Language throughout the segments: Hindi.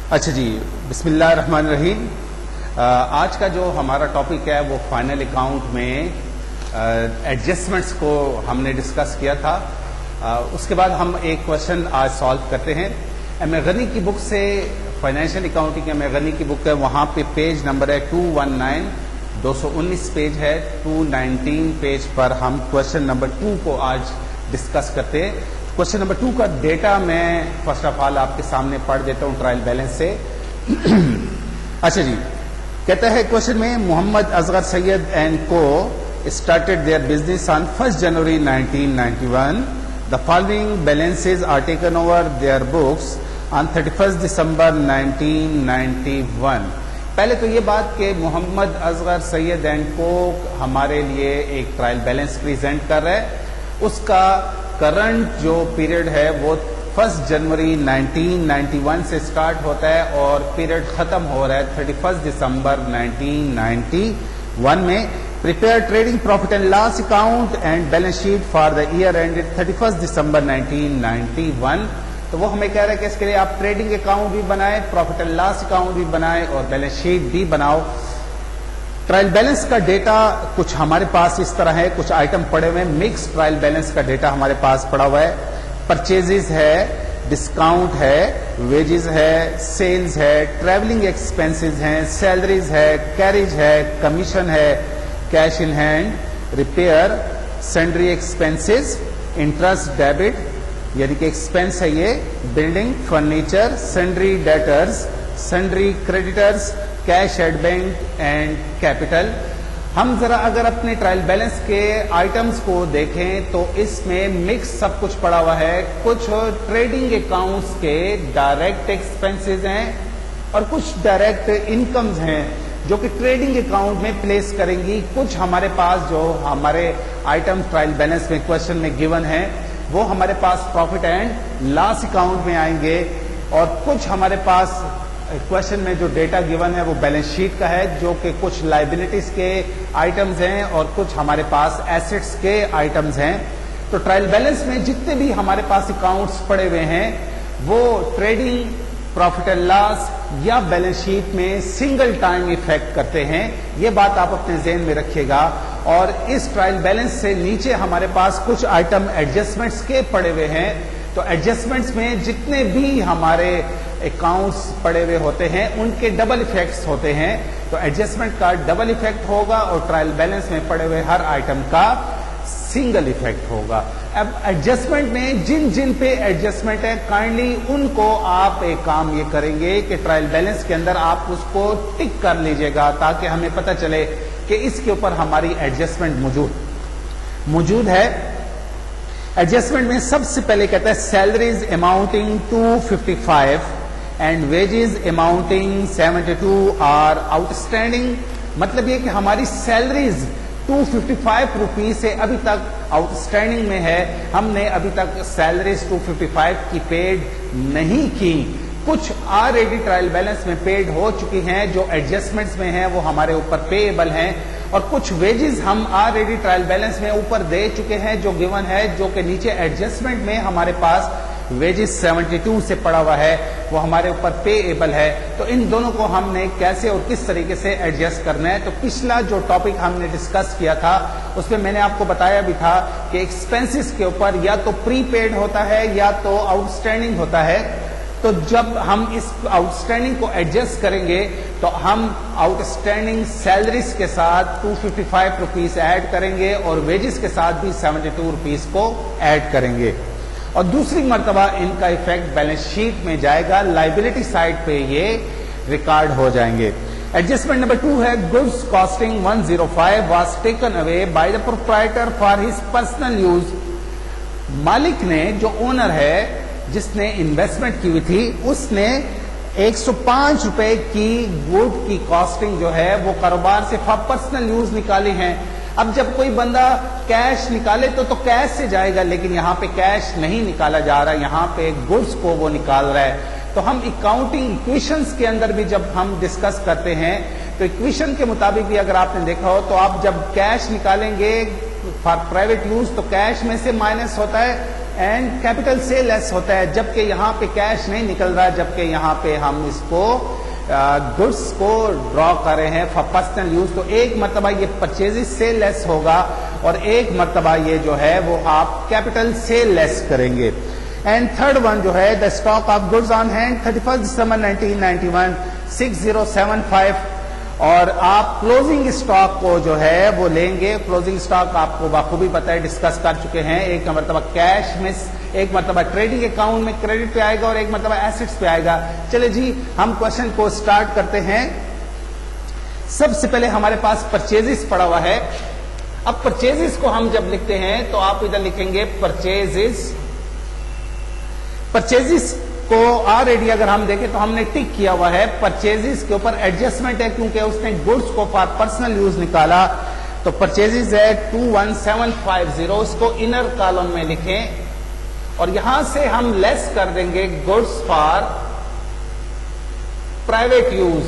अच्छा जी, बिस्मिल्लाहिर्रहमानिर्रहीम। आज का जो हमारा टॉपिक है वो फाइनल अकाउंट में एडजस्टमेंट्स को हमने डिस्कस किया था। उसके बाद हम एक क्वेश्चन आज सॉल्व करते हैं। एम ए गनी की बुक से, financial accounting M A Gani की बुक है, वहाँ पे पेज नंबर है 219, 219 पेज है। 219 पेज पर हम क्वेश्चन नंबर 2 को आज डिस्कस करते हैं। क्वेश्चन नंबर 2 का डेटा मैं फर्स्ट ऑफ ऑल आपके सामने पढ़ देता हूँ ट्रायल बैलेंस से। अच्छा जी, कहता है क्वेश्चन में, Mohammad Asghar Syed and co started their business on 1 January 1991। The following balances are taken over their books on 31 December 1991। पहले तो ये बात कि मोहम्मद असगर सैयद एंड को हमारे लिए एक ट्रायल बैलेंस प्रेजेंट कर रहा है। उसका करंट जो पीरियड है वो 1 जनवरी 1991 से स्टार्ट होता है और पीरियड खत्म हो रहा है 31 दिसंबर 1991 में। Prepare trading profit and loss account and balance sheet for the year ended 31 December 1991। तो वो हमें कह रहा है कि इसके लिए आप ट्रेडिंग अकाउंट भी बनाए, प्रॉफिट एंड लॉस अकाउंट भी बनाए और बैलेंस शीट भी बनाओ। ट्रायल बैलेंस का डेटा कुछ हमारे पास इस तरह है, कुछ आइटम पड़े हुए हैं। मिक्स ट्रायल बैलेंस का डेटा हमारे पास पड़ा हुआ है। परचेजेस है, डिस्काउंट है, वेजेस है, सेल्स है, ट्रैवलिंग एक्सपेंसेस हैं, सैलरीज है, कैरेज है, कमीशन है, cash in hand, repair, sundry expenses, interest debit यानी कि एक्सपेंस है ये, building, furniture, sundry debtors, sundry creditors, cash at bank and capital. हम जरा अगर अपने ट्रायल बैलेंस के आइटम्स को देखें तो इसमें मिक्स सब कुछ पड़ा हुआ है। कुछ ट्रेडिंग अकाउंट्स के डायरेक्ट एक्सपेंसेस हैं और कुछ डायरेक्ट इनकम्स हैं जो कि ट्रेडिंग अकाउंट में प्लेस करेंगी। कुछ हमारे पास जो हमारे आइटम ट्रायल बैलेंस में क्वेश्चन में गिवन है वो हमारे पास प्रॉफिट एंड लॉस अकाउंट में आएंगे और कुछ हमारे पास क्वेश्चन में जो डेटा गिवन है वो बैलेंस शीट का है जो कि कुछ लाइबिलिटीज के आइटम्स हैं और कुछ हमारे पास एसेट्स के आइटम्स हैं। तो ट्रायल बैलेंस में जितने भी हमारे पास अकाउंट्स पड़े हुए हैं वो ट्रेडिंग, प्रॉफिट एंड लॉस या बैलेंस शीट में सिंगल टाइम इफेक्ट करते हैं। ये बात आप अपने ज़हन में रखिएगा। और इस ट्रायल बैलेंस से नीचे हमारे पास कुछ आइटम एडजस्टमेंट्स के पड़े हुए हैं। तो एडजस्टमेंट्स में जितने भी हमारे अकाउंट्स पड़े हुए होते हैं उनके डबल इफेक्ट्स होते हैं। तो एडजस्टमेंट का डबल इफेक्ट होगा और ट्रायल बैलेंस में पड़े हुए हर आइटम का सिंगल इफेक्ट होगा। अब एडजस्टमेंट में जिन जिन पे एडजस्टमेंट है काइंडली उनको आप एक काम ये करेंगे कि ट्रायल बैलेंस के अंदर आप उसको टिक कर लीजिएगा ताकि हमें पता चले कि इसके ऊपर हमारी एडजस्टमेंट मौजूद है। एडजस्टमेंट में सबसे पहले कहता है salaries amounting 255 and wages amounting 72 are outstanding. मतलब ये कि हमारी सैलरीज 255 रुपीज से अभी तक आउटस्टैंडिंग में है। हमने अभी तक सैलरीज 255 की पेड नहीं की। कुछ ऑलरेडी ट्रायल बैलेंस में पेड हो चुकी हैं जो एडजस्टमेंट्स में हैं वो हमारे ऊपर पेएबल हैं और कुछ वेजेस हम ऑलरेडी ट्रायल बैलेंस में ऊपर दे चुके हैं जो गिवन है जो कि नीचे एडजस्टमेंट में हमारे पास वेजेस 72 से पड़ा हुआ है वो हमारे ऊपर पेएबल है। तो इन दोनों को हमने कैसे और किस तरीके से एडजस्ट करना है। तो पिछला जो टॉपिक हमने डिस्कस किया था उसमें मैंने आपको बताया भी था कि एक्सपेंसेस के ऊपर या तो प्रीपेड होता है या तो आउटस्टैंडिंग होता है। तो जब हम इस आउटस्टैंडिंग को एडजस्ट करेंगे तो हम आउटस्टैंडिंग सैलरीज के साथ 255 रुपीज ऐड करेंगे और वेजेस के साथ भी 72 रुपीज को ऐड करेंगे और दूसरी मर्तबा इनका इफेक्ट बैलेंस शीट में जाएगा। लाइबिलिटी साइड पे ये रिकॉर्ड हो जाएंगे। एडजस्टमेंट नंबर 2 है goods costing 105 was taken away by the proprietor for his personal use. मालिक ने, जो ओनर है जिसने इन्वेस्टमेंट की हुई थी, उसने 105 रुपए की गुड की कॉस्टिंग जो है वो कारोबार से पर्सनल यूज निकाली है। अब जब कोई बंदा कैश निकाले तो कैश से जाएगा, लेकिन यहाँ पे कैश नहीं निकाला जा रहा है, यहाँ पे गुड्स को वो निकाल रहा है। तो हम अकाउंटिंग इक्वेशंस के अंदर भी जब हम डिस्कस करते हैं तो इक्वेशन के मुताबिक भी अगर आपने देखा हो तो आप जब कैश निकालेंगे फॉर प्राइवेट यूज तो कैश में से माइनस होता है एंड कैपिटल से लेस होता है, जबकि यहाँ पे कैश नहीं निकल रहा, जबकि यहाँ पे हम इसको गुड्स को ड्रॉ कर रहे हैं फॉर पर्सनल यूज। तो एक मरतबा ये परचेजेस से लेस होगा और एक मरतबा ये जो है वो आप कैपिटल से लेस करेंगे। एंड थर्ड वन जो है the stock of goods on hand 31 December 1991 6075, और आप क्लोजिंग स्टॉक को जो है वो लेंगे। क्लोजिंग स्टॉक आपको बाखूबी पता है, डिस्कस कर चुके हैं। एक मरतबा कैश में, एक मरतबा ट्रेडिंग अकाउंट में क्रेडिट पे आएगा और एक मरतबा एसेट्स पे आएगा। चले जी हम क्वेश्चन को स्टार्ट करते हैं। सबसे पहले हमारे पास परचेजेस पड़ा हुआ है। अब परचेजेस को हम जब लिखते हैं तो आप इधर लिखेंगे परचेजेस। परचेजेस को ऑलरेडी अगर हम देखें तो हमने टिक किया हुआ है। परचेजेस के ऊपर एडजस्टमेंट है क्योंकि उसने गुड्स को फॉर पर्सनल यूज निकाला। तो परचेजेस है 21750, उसको इनर कॉलम में लिखें और यहां से हम लेस कर देंगे goods for private use.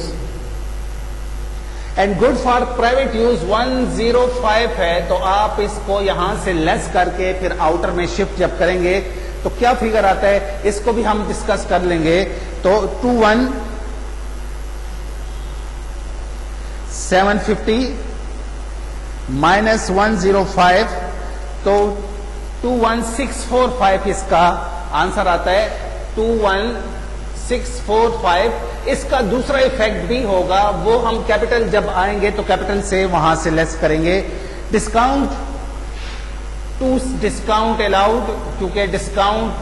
And goods for private use 105 है, तो आप इसको यहां से लेस करके फिर आउटर में शिफ्ट जब करेंगे तो क्या फिगर आता है इसको भी हम डिस्कस कर लेंगे। तो 21750 माइनस 105, तो 21645 इसका आंसर आता है। 21645 इसका दूसरा इफेक्ट भी होगा, वो हम कैपिटल जब आएंगे तो कैपिटल से वहां से लेस करेंगे। डिस्काउंट टू डिस्काउंट अलाउड, क्योंकि डिस्काउंट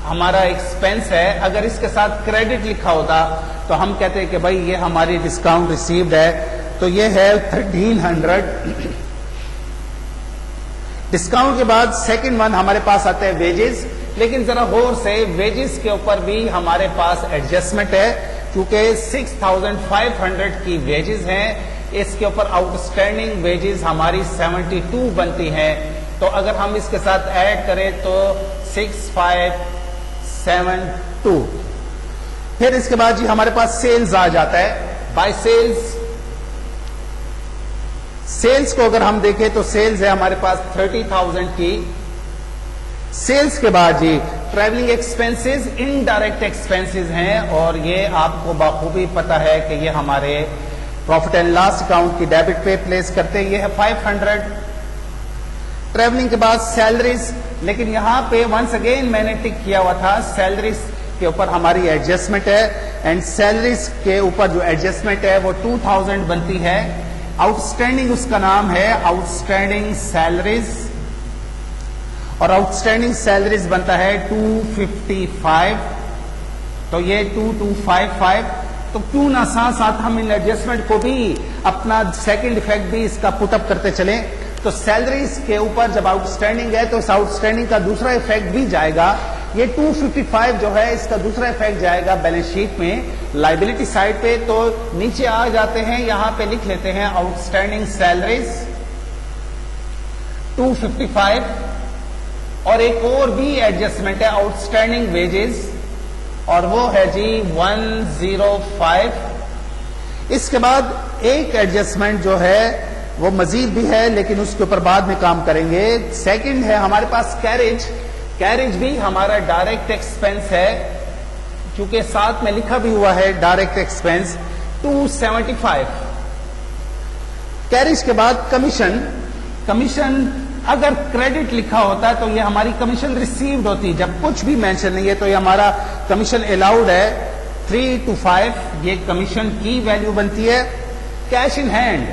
हमारा एक्सपेंस है। अगर इसके साथ क्रेडिट लिखा होता तो हम कहते हैं कि भाई ये हमारी डिस्काउंट रिसीव्ड है, तो ये है 1300। डिस्काउंट के बाद सेकंड वन हमारे पास आता है वेजेस, लेकिन जरा गौर से वेजेस के ऊपर भी हमारे पास एडजस्टमेंट है क्योंकि 6500 की वेजेस हैं। इसके ऊपर आउटस्टैंडिंग वेजेस हमारी 72 बनती हैं, तो अगर हम इसके साथ ऐड करें तो 6572। फिर इसके बाद जी हमारे पास सेल्स आ जाता है। बाय सेल्स को अगर हम देखें तो सेल्स है हमारे पास 30,000 की। सेल्स के बाद जी ट्रैवलिंग एक्सपेंसेस, इनडायरेक्ट एक्सपेंसेस हैं और ये आपको बाखूबी पता है कि ये हमारे प्रॉफिट एंड लॉस अकाउंट की डेबिट पे प्लेस करते हैं। ये है 500। ट्रैवलिंग के बाद सैलरीज, लेकिन यहां पे वंस अगेन मैंने टिक किया हुआ था सैलरीज के ऊपर हमारी एडजस्टमेंट है। एंड सैलरीज के ऊपर जो एडजस्टमेंट है वो 2000 बनती है। आउटस्टैंडिंग उसका नाम है आउटस्टैंडिंग सैलरीज, और आउटस्टैंडिंग सैलरीज बनता है 255, तो ये 2255। तो क्यों ना साथ साथ हम इन एडजस्टमेंट को भी अपना सेकंड इफेक्ट भी इसका पुटअप करते चलें। तो सैलरीज के ऊपर जब आउटस्टैंडिंग है तो इस आउटस्टैंडिंग का दूसरा इफेक्ट भी जाएगा। ये 255 जो है इसका दूसरा इफेक्ट जाएगा बैलेंस शीट में लाइबिलिटी साइड पे। तो नीचे आ जाते हैं, यहां पे लिख लेते हैं आउटस्टैंडिंग सैलरीज 255, और एक और भी एडजस्टमेंट है आउटस्टैंडिंग वेजेस, और वो है जी 105। इसके बाद एक एडजस्टमेंट जो है वो मजीद भी है, लेकिन उसके ऊपर बाद में काम करेंगे। सेकंड है हमारे पास कैरेज। कैरेज भी हमारा डायरेक्ट एक्सपेंस है, क्योंकि साथ में लिखा भी हुआ है डायरेक्ट एक्सपेंस 275। कैरेज के बाद कमीशन। कमीशन अगर क्रेडिट लिखा होता है तो ये हमारी कमीशन रिसीव्ड होती। जब कुछ भी मेंशन नहीं है तो ये हमारा कमीशन अलाउड है 3 to 5, ये कमीशन की वैल्यू बनती है। Cash in hand,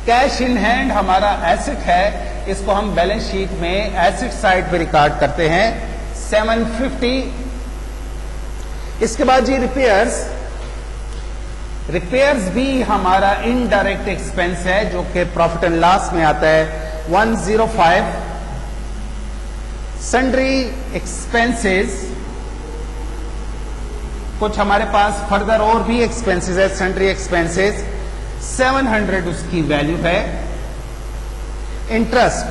cash in hand हमारा एसेट है, इसको हम बैलेंस शीट में एसेट साइड पे रिकॉर्ड करते हैं 750। इसके बाद जी रिपेयर्स। रिपेयर्स भी हमारा इनडायरेक्ट एक्सपेंस है जो कि प्रॉफिट एंड लॉस में आता है 105। सन्ड्री एक्सपेंसेस, कुछ हमारे पास फर्दर और भी एक्सपेंसेस है। सन्ड्री एक्सपेंसेस 700 उसकी वैल्यू है। इंटरेस्ट,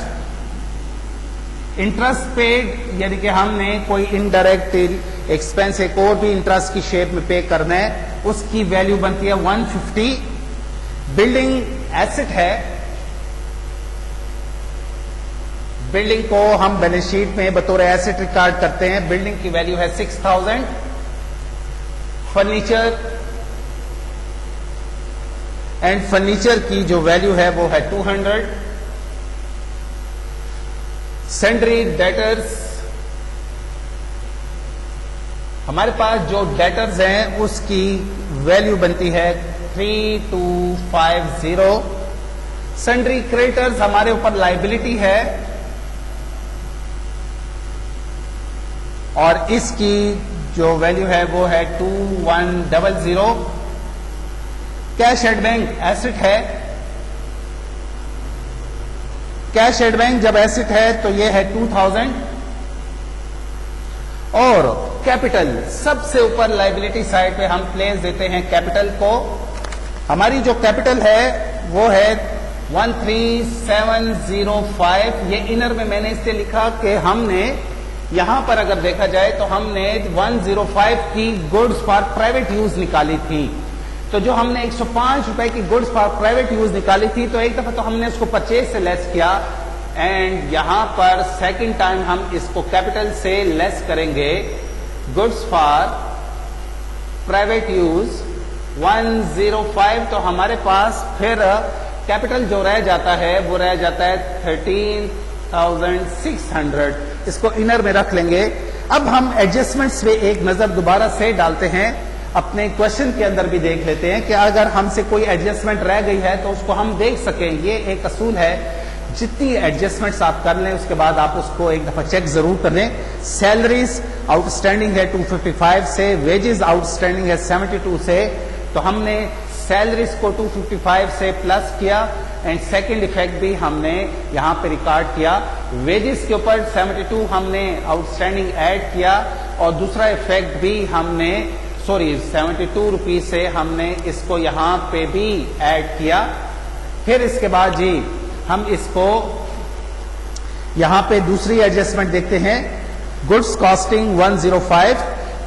इंटरेस्ट पेड, यानी कि हमने कोई इनडायरेक्ट एक्सपेंस एक और भी इंटरेस्ट की शेप में पे करना है, उसकी वैल्यू बनती है 150। बिल्डिंग एसेट है, बिल्डिंग को हम बैलेंस शीट में बतौर एसेट रिकॉर्ड करते हैं। बिल्डिंग की वैल्यू है 6000, फर्नीचर एंड फर्नीचर की जो वैल्यू है वो है 200, सैंड्री डेटर्स, हमारे पास जो डेटर्स हैं उसकी वैल्यू बनती है 3250, सैंड्री क्रेडिटर्स हमारे ऊपर लाइबिलिटी है और इसकी जो वैल्यू है वो है 2100, कैश एट बैंक एसेट है, कैश एट बैंक जब एसेट है तो ये है 2000 और कैपिटल सबसे ऊपर लाइबिलिटी साइड पे हम प्लेस देते हैं कैपिटल को। हमारी जो कैपिटल है वो है 13705। ये इनर में मैंने इससे लिखा कि हमने यहां पर अगर देखा जाए तो हमने 105 की गुड्स फॉर प्राइवेट यूज निकाली थी। तो जो हमने 105 रुपए की गुड्स फॉर प्राइवेट यूज निकाली थी तो एक दफा तो हमने उसको परचेज से लेस किया एंड यहां पर सेकंड टाइम हम इसको कैपिटल से लेस करेंगे। गुड्स फॉर प्राइवेट यूज 105, तो हमारे पास फिर कैपिटल जो रह जाता है वो रह जाता है 13,600। इसको इनर में रख लेंगे। अब हम एडजस्टमेंट्स पे एक नजर दोबारा से डालते हैं, अपने क्वेश्चन के अंदर भी देख लेते हैं कि अगर हमसे कोई एडजस्टमेंट रह गई है तो उसको हम देख सकें। ये एक असूल है, जितनी एडजस्टमेंट्स आप कर लें उसके बाद आप उसको एक दफा चेक जरूर कर लें। सैलरीज आउटस्टैंडिंग है 255 से, वेजेस आउटस्टैंडिंग है 72 से, तो हमने सैलरीज को 255 से प्लस किया एंड सेकंड इफेक्ट भी हमने यहां पे रिकॉर्ड किया। वेजेस के ऊपर 72 हमने आउटस्टैंडिंग ऐड किया और दूसरा इफेक्ट भी हमने 72 रुपीज से हमने इसको यहां पे भी ऐड किया। फिर इसके बाद जी हम इसको यहां पे दूसरी एडजस्टमेंट देखते हैं। गुड्स कॉस्टिंग 105,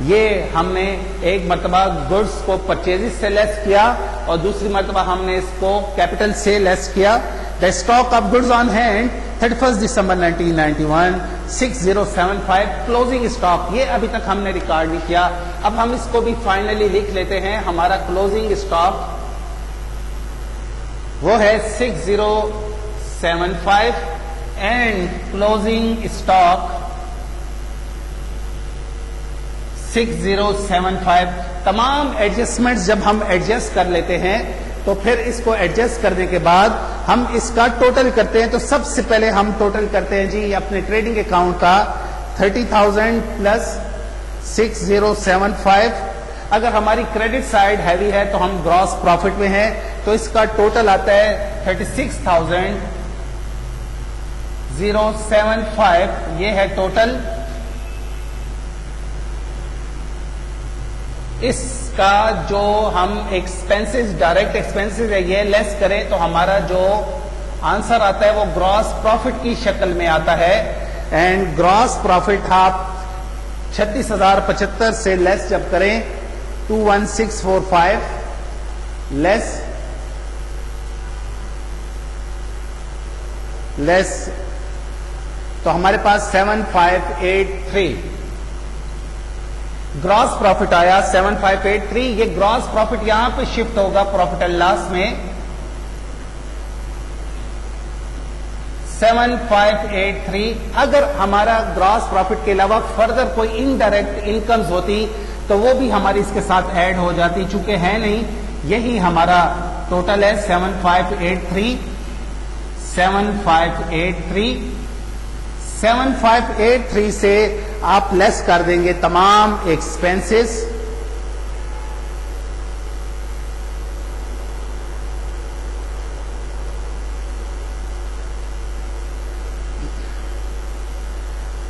ये हमने एक मरतबा गुड्स को परचेजेस से लेस किया और दूसरी मरतबा हमने इसको कैपिटल से लेस किया। The stock of goods on hand 31 December 1991 6075, closing stock ये अभी तक हमने रिकॉर्ड नहीं किया। अब हम इसको भी फाइनली लिख लेते हैं। हमारा क्लोजिंग स्टॉक वो है 6075 एंड क्लोजिंग स्टॉक 6075। तमाम एडजस्टमेंट्स जब हम एडजस्ट कर लेते हैं तो फिर इसको एडजस्ट करने के बाद हम इसका टोटल करते हैं। तो सबसे पहले हम टोटल करते हैं जी अपने ट्रेडिंग अकाउंट का 30,000 प्लस 6075। अगर हमारी क्रेडिट साइड हैवी है तो हम ग्रॉस प्रॉफिट में हैं, तो इसका टोटल आता है 36,075। ये है टोटल। इसका जो हम एक्सपेंसेस, डायरेक्ट एक्सपेंसेस है ये लेस करें तो हमारा जो आंसर आता है वो ग्रॉस प्रॉफिट की शक्ल में आता है। एंड ग्रॉस प्रॉफिट आप 36,075 से लेस जब करें 21645 लेस तो हमारे पास 7583 ग्रॉस प्रॉफिट आया 7583। ये ग्रॉस प्रॉफिट यहां पे शिफ्ट होगा प्रॉफिट एंड लॉस में 7583। अगर हमारा ग्रॉस प्रॉफिट के अलावा फर्दर कोई इनडायरेक्ट इनकम्स होती तो वो भी हमारी इसके साथ ऐड हो जाती, चूंकि है नहीं। यही हमारा टोटल है 7583 से आप लेस कर देंगे तमाम एक्सपेंसेस।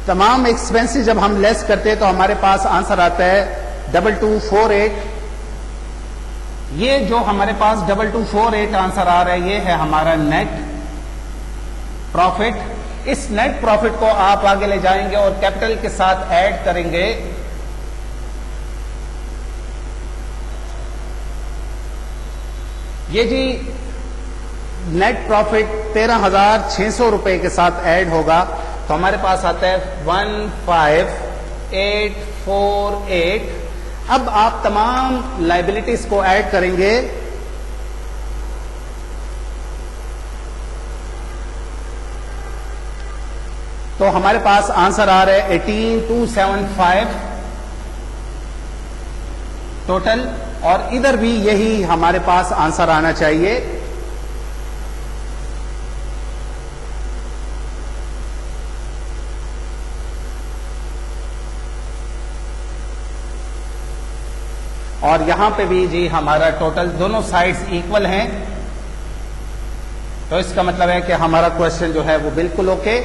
तमाम एक्सपेंसेस जब हम लेस करते हैं तो हमारे पास आंसर आता है 2248। ये जो हमारे पास 2248 आंसर आ रहा है ये है हमारा नेट प्रॉफिट। इस नेट प्रॉफिट को आप आगे ले जाएंगे और कैपिटल के साथ ऐड करेंगे। ये जी नेट प्रॉफिट 13,600 रुपए के साथ ऐड होगा। तो हमारे पास आता है 15848। अब आप तमाम लाइबिलिटीज को ऐड करेंगे तो हमारे पास आंसर आ रहा है 18275 टोटल, और इधर भी यही हमारे पास आंसर आना चाहिए। और यहां पे भी जी हमारा टोटल दोनों साइड्स इक्वल हैं, तो इसका मतलब है कि हमारा क्वेश्चन जो है वो बिल्कुल ओके।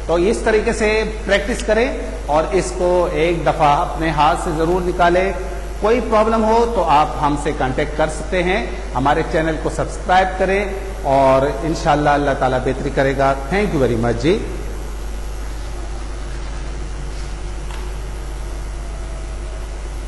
तो इस तरीके से प्रैक्टिस करें और इसको एक दफा अपने हाथ से जरूर निकालें। कोई प्रॉब्लम हो तो आप हमसे कांटेक्ट कर सकते हैं। हमारे चैनल को सब्सक्राइब करें और इंशाअल्लाह अल्लाह ताला बेहतरी करेगा। Thank you very much ji.